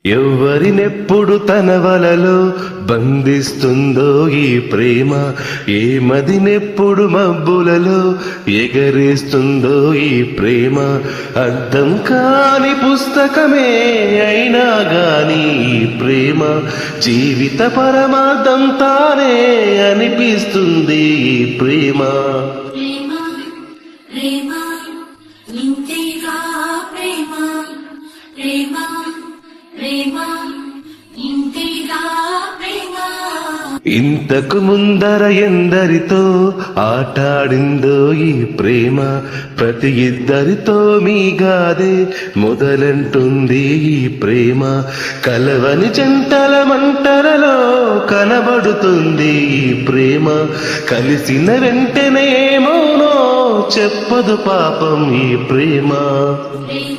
ఎవరినెప్పుడు తన వలలో బంధిస్తుందో ఈ ప్రేమ, ఏ మదినెప్పుడు మబ్బులలో ఎగరేస్తుందో ఈ ప్రేమ. అర్థం కాని పుస్తకమే అయినా గాని ఈ ప్రేమ జీవిత పరమార్థం తానే అనిపిస్తుంది ఈ ప్రేమ. ప్రేమ ప్రేమ ఇంతేగా ప్రేమ, ప్రేమ ప్రేమ ఇంతేగా ప్రేమ. ఇంతకు ముందర ఎందరితో ఆటాడిందో ఈ ప్రేమ, ప్రతి ఇద్దరితో మీగాదే మొదలంటుంది ఈ ప్రేమ. కలవని జంటల మంటలలో కనబడుతుంది ఈ ప్రేమ, కలిసిన వెంటనే ఏమోనో చెప్పదు పాపం ఈ ప్రేమ. ప్రేమ